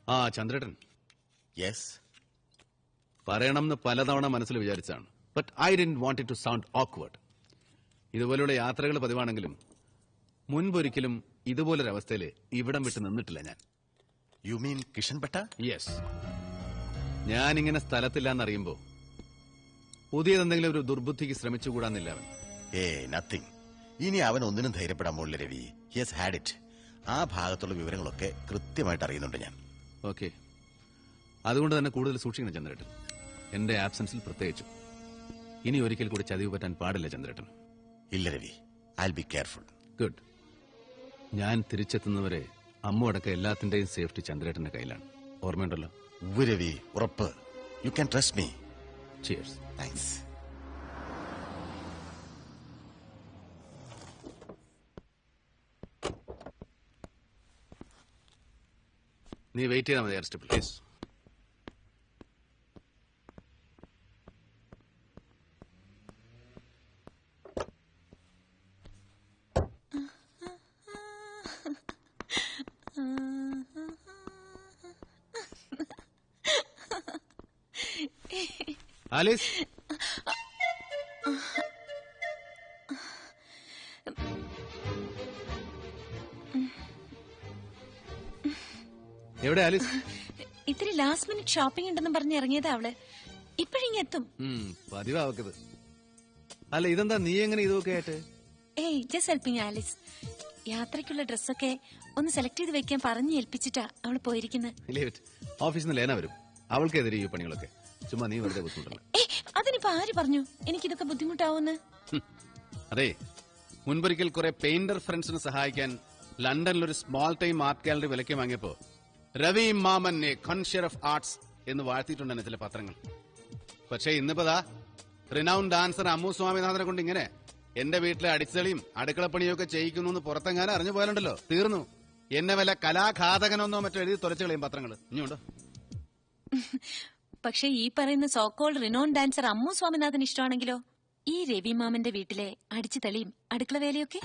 ആ ചന്ദ്രേട്ടൻ, യെസ്. പറയണമെന്ന് പലതവണ മനസ്സിൽ വിചാരിച്ചാണ്. But I didn't want it to sound awkward. ഇതുപോലെയുള്ള യാത്രകൾ പതിവാണെങ്കിലും മുൻപൊരിക്കലും ഇതുപോലൊരവസ്ഥയിൽ ഇവിടം വിട്ട് നിന്നിട്ടില്ല ഞാൻ. You mean Kishanpetta? യെസ്. ഞാനിങ്ങനെ സ്ഥലത്തില്ലാന്നറിയുമ്പോ പുതിയതെന്തെങ്കിലും ഒരു ദുർബുദ്ധിക്ക് ശ്രമിച്ചുകൂടാന്നില്ല അവൻ. നത്തിങ്. ഇനി അവൻ ഒന്നിനും ധൈര്യപ്പെടാൻ പോലില്ല Ravi. He has had it. ആ ഭാഗത്തുള്ള വിവരങ്ങളൊക്കെ കൃത്യമായിട്ട് അറിയുന്നുണ്ട് ഞാൻ. ഓക്കെ, അതുകൊണ്ട് തന്നെ കൂടുതൽ സൂക്ഷിക്കണം ചന്ദ്രേട്ടൻ, എന്റെ ആബ്സൻസിൽ പ്രത്യേകിച്ചും. ഇനി ഒരിക്കൽ കൂടി ചതിവ് പറ്റാൻ പാടില്ല ചന്ദ്രേട്ടൻ. ഇല്ല Ravi, I be careful. Good. ഞാൻ തിരിച്ചെത്തുന്നവരെ അമ്മ അടക്കം എല്ലാത്തിന്റെയും സേഫ്റ്റി ചന്ദ്രേട്ടന്റെ കയ്യിലാണ്. ഓർമ്മയുണ്ടല്ലോ? രവി, ഉറപ്പ്. You can trust me. Cheers. Thanks. നീ വെയിറ്റ് ചെയ്താൽ മതി എയർ സ്റ്റെപ്പിൽ. പ്ലീസ്. ആലീസ്, എവിടെ ആലീസ്? ഇത്തിരി ലാസ്റ്റ് മിനിറ്റ് ഷോപ്പിംഗ് ഉണ്ടെന്ന് പറഞ്ഞ് ഇറങ്ങിയതാ അവള്. ഇപ്പഴിങ്ങെത്തും. പതിവാക്കത്. അല്ല, ഇതെന്താ നീ എങ്ങനെ ഇതൊക്കെ ആയിട്ട്? ഏയ്, ജസ്റ്റ് ഹെൽപ്പിംഗ് ആലിസ്. യാത്രയ്ക്കുള്ള ഡ്രസ്സൊക്കെ ഒന്ന് സെലക്ട് ചെയ്ത് വെക്കാൻ പറഞ്ഞ് ഏൽപ്പിച്ചിട്ടാ അവള് പോയിരിക്കുന്നത്. ഓഫീസിൽ നിന്ന് ലേന വരും, അവൾക്കെതിരെ ഈ പണികളൊക്കെ. ചുമ്മാ നീ വെറുതെ ബുദ്ധിമുട്ടല്ല. അതിനിപ്പോ ആര് പറഞ്ഞു എനിക്കിതൊക്കെ ബുദ്ധിമുട്ടാവുന്ന്? അതെ, മുൻപൊരിക്കൽ കുറെ പെയിന്റർ ഫ്രണ്ട്സിനെ സഹായിക്കാൻ ലണ്ടനിൽ ഒരു സ്മോൾ ടൈം ആർട്ട് ഗാലറി വിലയ്ക്ക് വാങ്ങിയപ്പോ രവി മാമൻ കോൺഷ്യർ ഓഫ് ആർട്സ് എന്ന് വാഴ്ത്തിയിട്ടുണ്ടെന്ന് ചില പത്രങ്ങൾ. പക്ഷേ ഇന്നിപ്പോതാ റിനൗണ്ട് ഡാൻസർ അമ്മു സ്വാമിനാഥനെ കൊണ്ട് ഇങ്ങനെ എന്റെ വീട്ടിലെ അടിച്ചളിയും അടുക്കളപ്പണിയും ഒക്കെ ചെയ്യിക്കുന്നു എന്ന് പുറത്തെങ്ങാനും അറിഞ്ഞു പോയാലുണ്ടല്ലോ, തീർന്നു. എന്നെ വല്ല കലാഘാതകനെന്നോ മറ്റോ എഴുതി തുറച്ചു കളയും പത്രങ്ങൾ. ഇനിയുണ്ടോ? പക്ഷെ ഈ പറയുന്ന സോക്കോൾ റിനോൺ ഡാൻസർ അമ്മു സ്വാമിനാഥൻ ഇഷ്ടമാണെങ്കിലോ ഈ രവി മാമന്റെ വീട്ടിലെ അടിച്ചു തളിയും അടുക്കള വേലയൊക്കെ